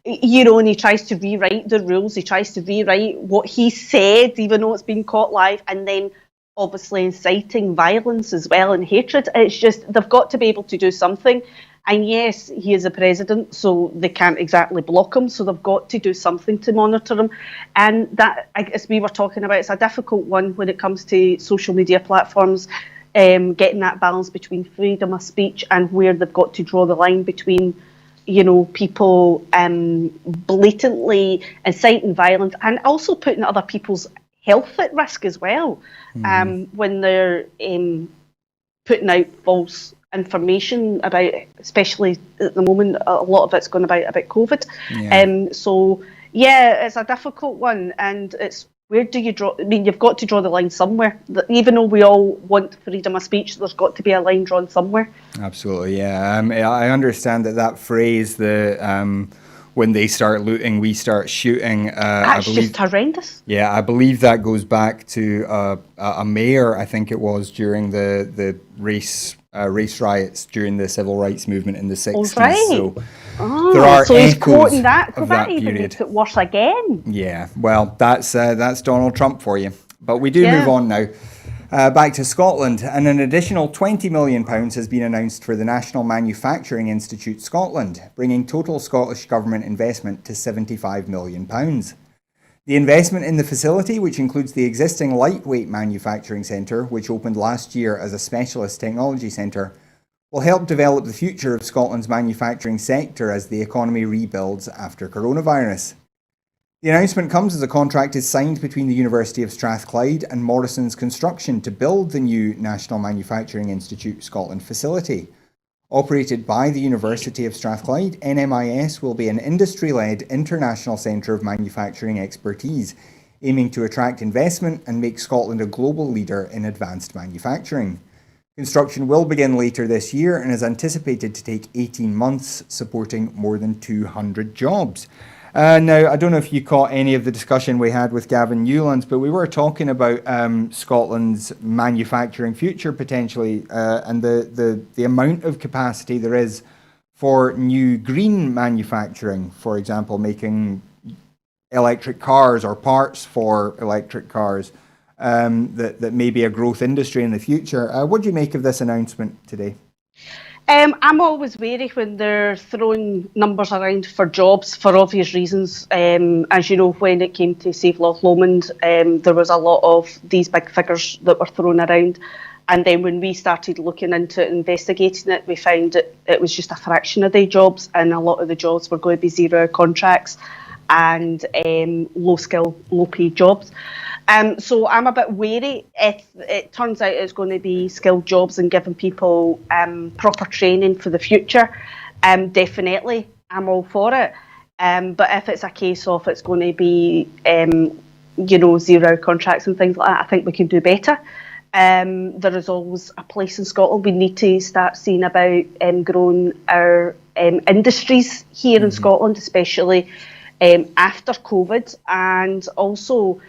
he tries to rewrite the rules. He tries to rewrite what he said, even though it's been caught live, and then obviously inciting violence as well and hatred. It's just they've got to be able to do something. And yes, he is a president, so they can't exactly block him. So they've got to do something to monitor him. And that, as we were talking about, it's a difficult one when it comes to social media platforms, getting that balance between freedom of speech and where they've got to draw the line between, people blatantly inciting violence and also putting other people's health at risk as well, when they're putting out false information about, especially at the moment, a lot of it's going about COVID. Yeah. So yeah, it's a difficult one, and it's where do you draw? I mean, you've got to draw the line somewhere. Even though we all want freedom of speech, there's got to be a line drawn somewhere. Absolutely, yeah. I understand that phrase, when they start looting, we start shooting. That's just horrendous. Yeah, I believe that goes back to a mayor, I think it was, during the race riots during the civil rights movement in the 60s. Right. So there are he's echoes quoting that. of that that even period. makes it worse again. Yeah, well, that's Donald Trump for you. But we do Yeah. move on now. Back to Scotland, and an additional £20 million has been announced for the National Manufacturing Institute Scotland, bringing total Scottish Government investment to £75 million. The investment in the facility, which includes the existing lightweight manufacturing centre, which opened last year as a specialist technology centre, will help develop the future of Scotland's manufacturing sector as the economy rebuilds after coronavirus. The announcement comes as a contract is signed between the University of Strathclyde and Morrison's Construction to build the new National Manufacturing Institute Scotland facility. Operated by the University of Strathclyde, NMIS will be an industry-led international centre of manufacturing expertise, aiming to attract investment and make Scotland a global leader in advanced manufacturing. Construction will begin later this year and is anticipated to take 18 months, supporting more than 200 jobs. Now, I don't know if you caught any of the discussion we had with Gavin Newlands, but we were talking about Scotland's manufacturing future potentially, and the amount of capacity there is for new green manufacturing, for example, making electric cars or parts for electric cars, that may be a growth industry in the future. What do you make of this announcement today? I'm always wary when they're throwing numbers around for jobs for obvious reasons. As you know, when it came to Save Loch Lomond, there was a lot of these big figures that were thrown around. And then when we started looking into it, investigating it, we found it was just a fraction of the jobs, and a lot of the jobs were going to be 0 contracts and low skill, low paid jobs. So I'm a bit wary if it turns out it's going to be skilled jobs and giving people proper training for the future. Definitely, I'm all for it. But if it's a case of it's going to be, 0 contracts and things like that, I think we can do better. There is always a place in Scotland. We need to start seeing about growing our industries here in Scotland, especially after COVID, and also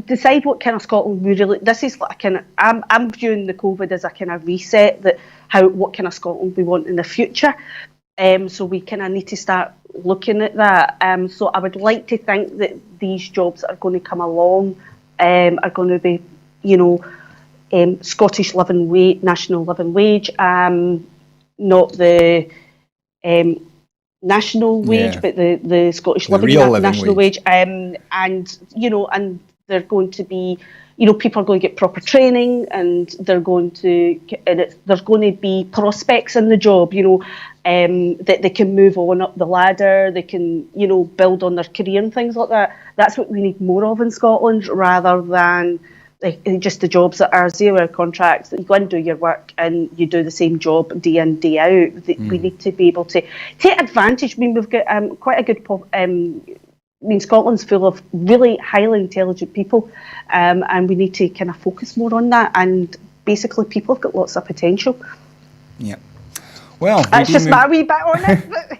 decide what kind of Scotland we really. This is like a kind of. I'm viewing the COVID as a kind of reset. What kind of Scotland we want in the future. So we kind of need to start looking at that. So I would like to think that these jobs that are going to come along are going to be, Scottish living wage, national living wage, not the national wage, but the Scottish living national wage. And they're going to be people are going to get proper training, and there's going to be prospects in the job, that they can move on up the ladder, they can, build on their career and things like that. That's what we need more of in Scotland, rather than just the jobs that are 0 hour contracts, that you go and do your work and you do the same job day in, day out. We need to be able to take advantage. I mean, we've got quite a good Scotland's full of really highly intelligent people, and we need to kind of focus more on that. And basically, people have got lots of potential. Yeah. Well, that's just my wee bit on it. But,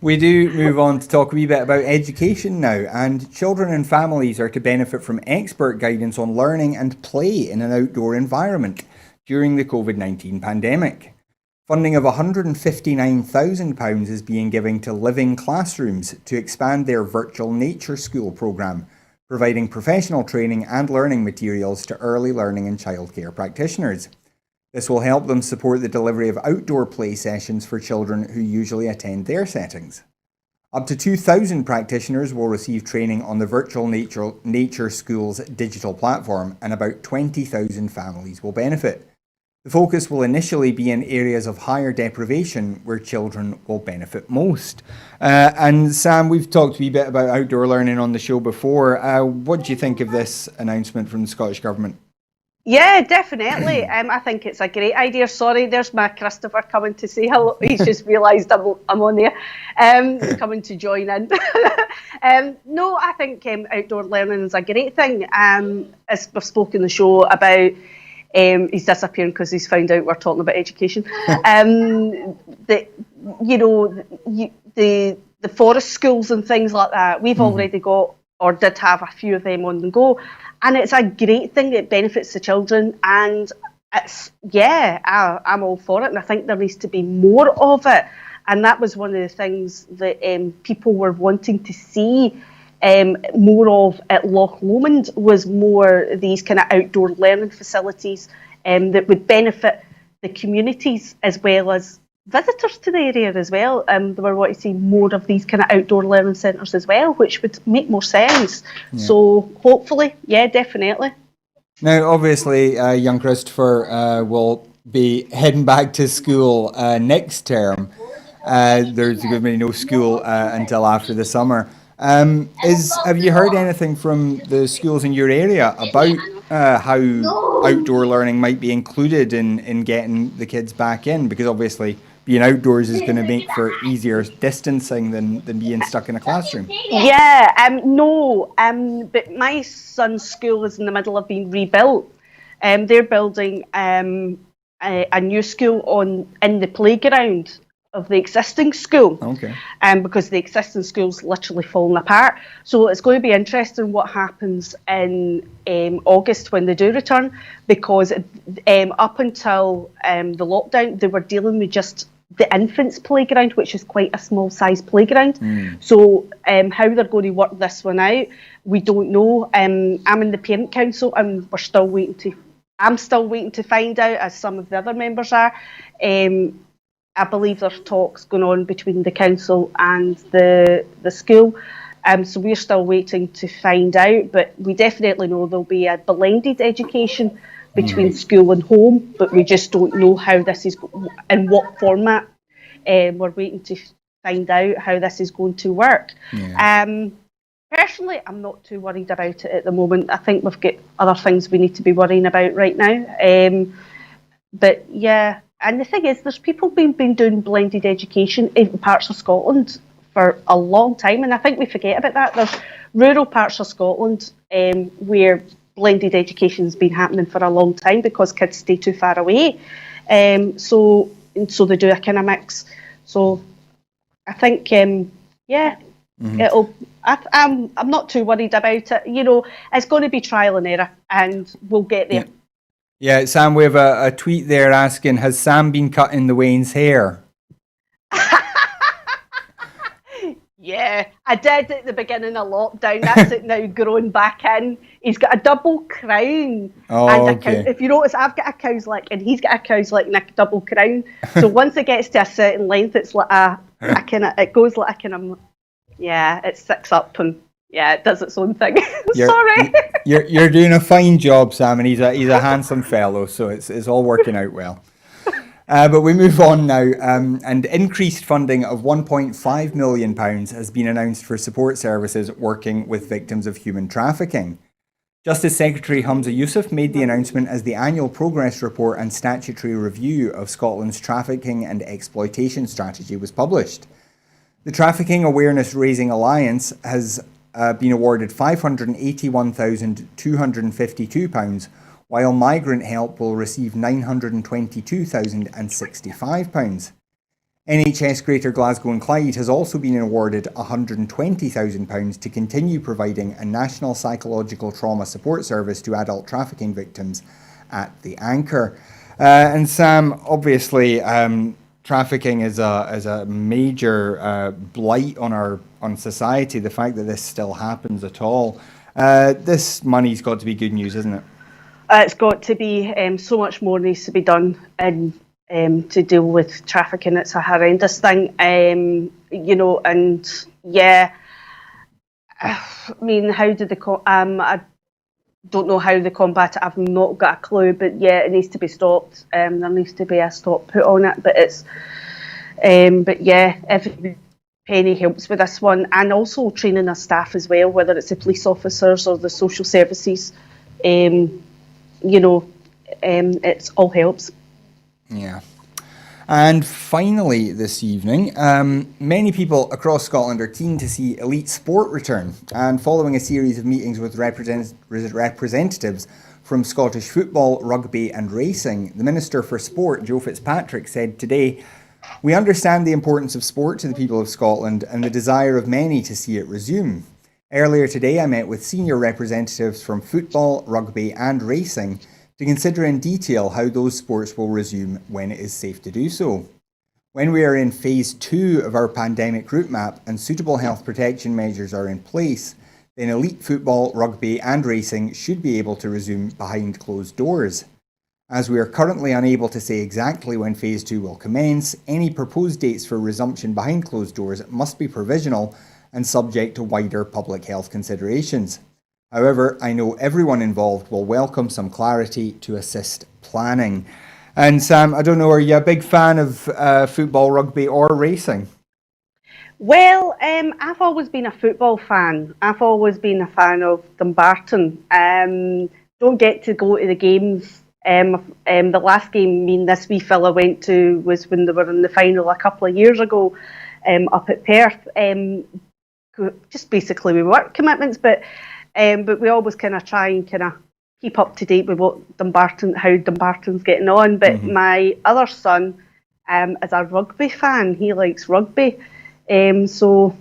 we do move on to talk a wee bit about education now, and children and families are to benefit from expert guidance on learning and play in an outdoor environment during the COVID-19 pandemic. Funding of £159,000 is being given to Living Classrooms to expand their virtual nature school programme, providing professional training and learning materials to early learning and childcare practitioners. This will help them support the delivery of outdoor play sessions for children who usually attend their settings. Up to 2,000 practitioners will receive training on the Virtual Nature School's digital platform, and about 20,000 families will benefit. The focus will initially be in areas of higher deprivation where children will benefit most. And Sam, we've talked a wee bit about outdoor learning on the show before. What do you think of this announcement from the Scottish Government? Yeah, definitely. I think it's a great idea. Sorry, there's my Christopher coming to say hello. He's just realised I'm on there. He's coming to join in. No, I think outdoor learning is a great thing. As we've spoken in the show about, he's disappearing because he's found out we're talking about education. The forest schools and things like that, we've already got, or did have, a few of them on the go. And it's a great thing that benefits the children, and I'm all for it, and I think there needs to be more of it. And that was one of the things that people were wanting to see more of at Loch Lomond, was more these kind of outdoor learning facilities that would benefit the communities as well as visitors to the area as well. They were wanting to see more of these kind of outdoor learning centres as well, which would make more sense. Yeah. So hopefully, definitely. Now, obviously, young Christopher will be heading back to school next term. There's going to be no school until after the summer. Have you heard anything from the schools in your area about how outdoor learning might be included in getting the kids back in? Because obviously being outdoors is going to make for easier distancing than being stuck in a classroom. No, but my son's school is in the middle of being rebuilt. They're building a new school in the playground of the existing school. Okay. Because the existing school's literally fallen apart. So it's going to be interesting what happens in August when they do return, because up until the lockdown, they were dealing with just the infants' playground, which is quite a small size playground. So how they're going to work this one out, we don't know. I'm in the parent council, and I'm still waiting to find out, as some of the other members are. I believe there's talks going on between the council and the school. So we're still waiting to find out, but we definitely know there'll be a blended education between school and home, but we just don't know how this is, in what format. We're waiting to find out how this is going to work. Personally, I'm not too worried about it at the moment. I think we've got other things we need to be worrying about right now. But yeah. And the thing is, there's people been doing blended education in parts of Scotland for a long time, and I think we forget about that. There's rural parts of Scotland where blended education's been happening for a long time because kids stay too far away. So they do a kind of mix. So I think, I'm not too worried about it. It's going to be trial and error, and we'll get there. Yeah, Sam, we have a tweet there asking, has Sam been cutting the Wayne's hair? Yeah, I did at the beginning of lockdown. That's it now, grown back in. He's got a double crown. Okay. If you notice, I've got a cow's lick and he's got a cow's lick and a double crown. So once it gets to a certain length, it's like it goes like a kind of, it sticks up and Yeah, it does its own thing. You're, Sorry. you're doing a fine job, Sam, and he's a handsome fellow, so it's all working out well. But we move on now, and increased funding of £1.5 million has been announced for support services working with victims of human trafficking. Justice Secretary Humza Yousaf made the announcement as the annual progress report and statutory review of Scotland's trafficking and exploitation strategy was published. The Trafficking Awareness Raising Alliance has been awarded £581,252, while Migrant Help will receive £922,065. NHS Greater Glasgow and Clyde has also been awarded £120,000 to continue providing a national psychological trauma support service to adult trafficking victims at the Anchor. And Sam, obviously, trafficking is a major blight on society. The fact that this still happens at all, this money's got to be good news, isn't it? It's got to be. So much more needs to be done and to deal with trafficking. It's a horrendous thing, and yeah. I mean, how did I don't know how they combat it. I've not got a clue, but yeah, it needs to be stopped. There needs to be a stop put on it. But yeah, every penny helps with this one, and also training our staff as well, whether it's the police officers or the social services. It's all helps. Yeah. And finally this evening, many people across Scotland are keen to see elite sport return. And following a series of meetings with representatives from Scottish football, rugby and racing, the Minister for Sport, Joe Fitzpatrick, said today, "We understand the importance of sport to the people of Scotland and the desire of many to see it resume. Earlier today, I met with senior representatives from football, rugby and racing to consider in detail how those sports will resume when it is safe to do so. When we are in phase 2 of our pandemic route map and suitable health protection measures are in place, then elite football, rugby and racing should be able to resume behind closed doors. As we are currently unable to say exactly when phase 2 will commence, any proposed dates for resumption behind closed doors must be provisional and subject to wider public health considerations. However, I know everyone involved will welcome some clarity to assist planning." And Sam, I don't know, are you a big fan of football, rugby or racing? Well, I've always been a football fan. I've always been a fan of Dumbarton. Don't get to go to the games. The last game me and this wee fella went to was when they were in the final a couple of years ago up at Perth. Just basically with work commitments, but we always kind of try and kind of keep up to date with how Dumbarton's getting on. But my other son is a rugby fan. He likes rugby. So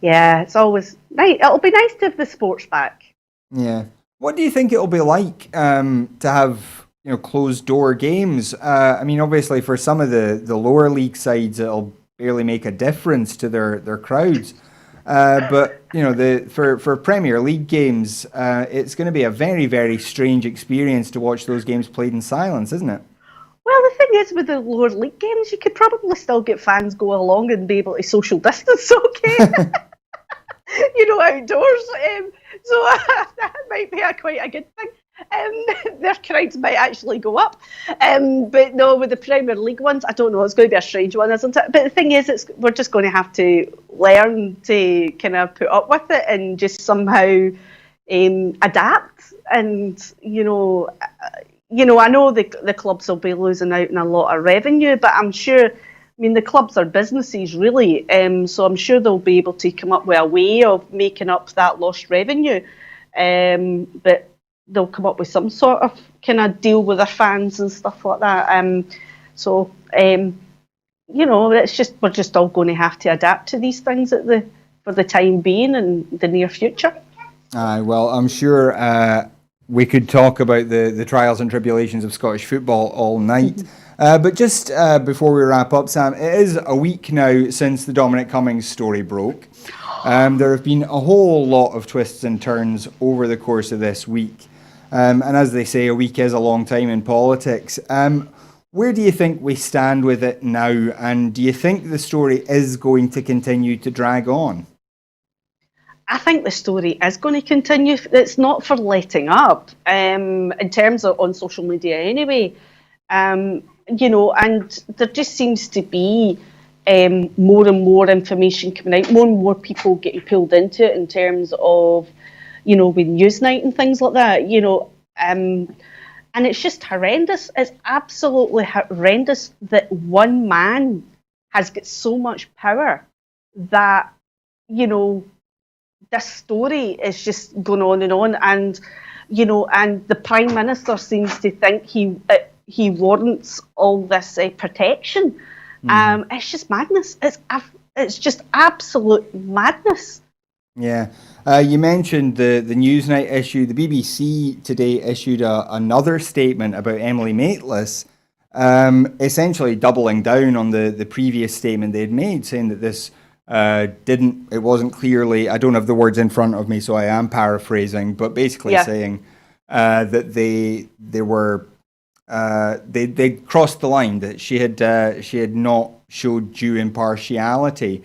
yeah, it's always nice. It'll be nice to have the sports back. Yeah. What do you think it'll be like to have closed door games? I mean, obviously for some of the lower league sides, it'll barely make a difference to their crowds. But for Premier League games, it's going to be a very, very strange experience to watch those games played in silence, isn't it? Well, the thing is, with the lower league games, you could probably still get fans go along and be able to social distance, okay? Outdoors. So that might be quite a good thing. Their crowds might actually go up. But no, with the Premier League ones, I don't know. It's going to be a strange one, isn't it? But the thing is, we're just going to have to learn to kind of put up with it and just somehow adapt. And, I know the clubs will be losing out on a lot of revenue, but I'm sure, the clubs are businesses, really. So I'm sure they'll be able to come up with a way of making up that lost revenue. But they'll come up with some sort of kind of deal with their fans and stuff like that. It's just we're just all going to have to adapt to these things for the time being and the near future. Well, I'm sure we could talk about the trials and tribulations of Scottish football all night. But just before we wrap up, Sam, it is a week now since the Dominic Cummings story broke. There have been a whole lot of twists and turns over the course of this week. And as they say, a week is a long time in politics. Where do you think we stand with it now? And do you think the story is going to continue to drag on? I think the story is going to continue. It's not for letting up, in terms of on social media anyway. You know, and there just seems to be more and more information coming out, more and more people getting pulled into it in terms of, you know, with Newsnight and things like that, you know, and it's just horrendous. It's absolutely horrendous that one man has got so much power that, you know, this story is just going on, and you know, and the Prime Minister seems to think he warrants all this protection. It's just madness. It's just absolute madness. Yeah. You mentioned the Newsnight issue. The BBC today issued another statement about Emily Maitlis, essentially doubling down on the previous statement they'd made, saying that this it wasn't clearly, I don't have the words in front of me, so I am paraphrasing, but basically saying that they crossed the line, that she had not showed due impartiality.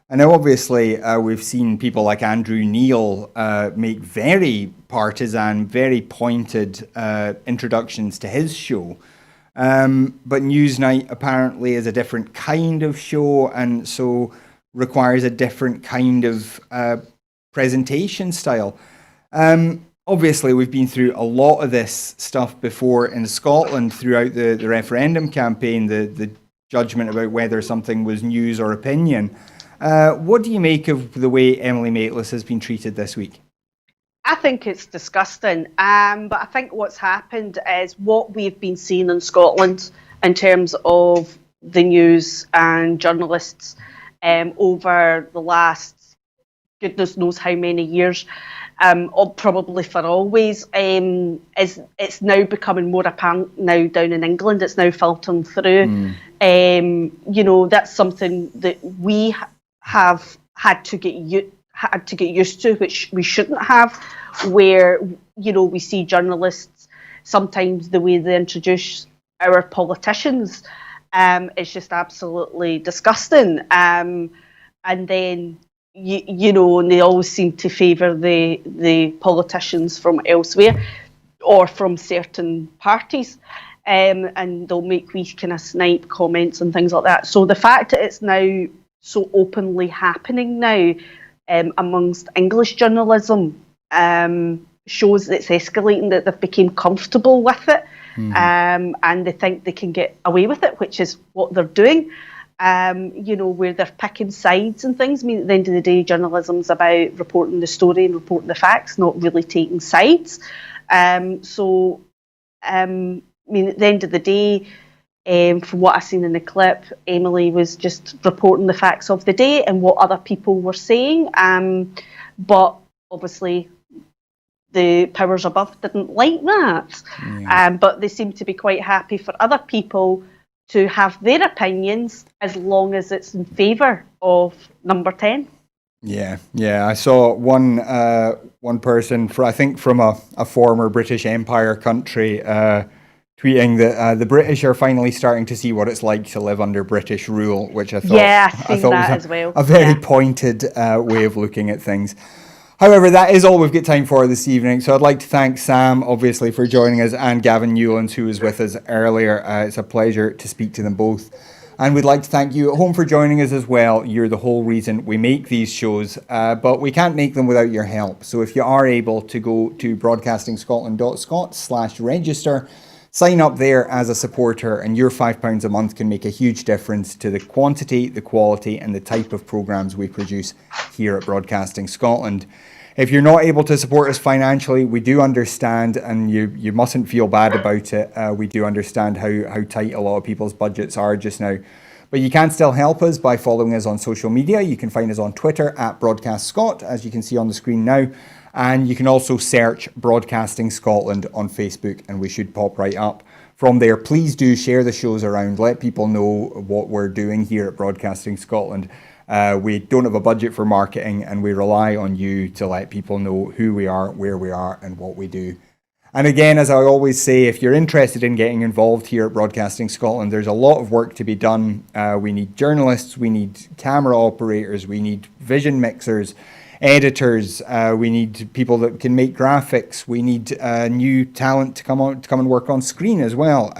And now, obviously, we've seen people like Andrew Neil make very partisan, very pointed introductions to his show. But Newsnight apparently is a different kind of show, and so requires a different kind of presentation style. Obviously, we've been through a lot of this stuff before in Scotland throughout the referendum campaign, the judgment about whether something was news or opinion. What do you make of the way Emily Maitlis has been treated this week? I think it's disgusting, but I think what's happened is what we've been seeing in Scotland in terms of the news and journalists over the last goodness knows how many years, or probably for always, is it's now becoming more apparent now down in England. It's now filtering through. You know, that's something that we have had to get used to, which we shouldn't have, where, you know, we see journalists, sometimes the way they introduce our politicians is just absolutely disgusting. And then, you know, and they always seem to favour the politicians from elsewhere or from certain parties. And they'll make wee kind of snipe comments and things like that. So the fact that it's now so openly happening now amongst English journalism shows that it's escalating, that they've become comfortable with it, and they think they can get away with it, which is what they're doing. You know, where they're picking sides and things. I mean, at the end of the day, journalism's about reporting the story and reporting the facts, not really taking sides. I mean, at the end of the day, from what I've seen in the clip, Emily was just reporting the facts of the day and what other people were saying. But obviously, the powers above didn't like that. But they seem to be quite happy for other people to have their opinions as long as it's in favour of number 10. Yeah. I saw one person, I think from a former British Empire country, tweeting that the British are finally starting to see what it's like to live under British rule, which I thought was a very pointed way of looking at things. However, that is all we've got time for this evening. So I'd like to thank Sam, obviously, for joining us, and Gavin Newlands, who was with us earlier. It's a pleasure to speak to them both. And we'd like to thank you at home for joining us as well. You're the whole reason we make these shows, but we can't make them without your help. So if you are able to go to broadcastingscotland.scot/register, sign up there as a supporter, and your £5 a month can make a huge difference to the quantity, the quality, and the type of programmes we produce here at Broadcasting Scotland. If you're not able to support us financially, we do understand, and you mustn't feel bad about it. We do understand how tight a lot of people's budgets are just now. But you can still help us by following us on social media. You can find us on Twitter at Broadcast Scot, as you can see on the screen now. And you can also search Broadcasting Scotland on Facebook, and we should pop right up. From there, please do share the shows around. Let people know what we're doing here at Broadcasting Scotland. We don't have a budget for marketing, and we rely on you to let people know who we are, where we are, and what we do. And again, as I always say, if you're interested in getting involved here at Broadcasting Scotland, there's a lot of work to be done. We need journalists, we need camera operators, we need vision mixers. editors. We need people that can make graphics. We need new talent to come and work on screen as well.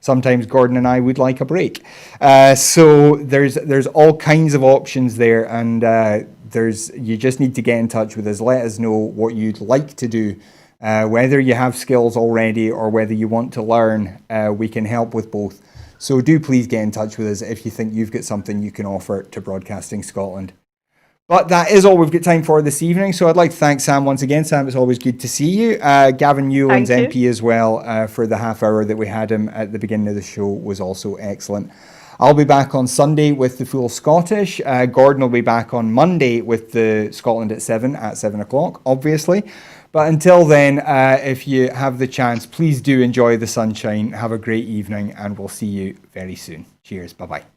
Sometimes Gordon and I would like a break. So there's all kinds of options there, and you just need to get in touch with us. Let us know what you'd like to do, whether you have skills already or whether you want to learn. We can help with both. So do please get in touch with us if you think you've got something you can offer to Broadcasting Scotland. But that is all we've got time for this evening. So I'd like to thank Sam once again. Sam, it's always good to see you. Gavin Newlands, MP as well, for the half hour that we had him at the beginning of the show was also excellent. I'll be back on Sunday with the full Scottish. Gordon will be back on Monday with the Scotland at 7 o'clock, obviously. But until then, if you have the chance, please do enjoy the sunshine. Have a great evening, and we'll see you very soon. Cheers. Bye-bye.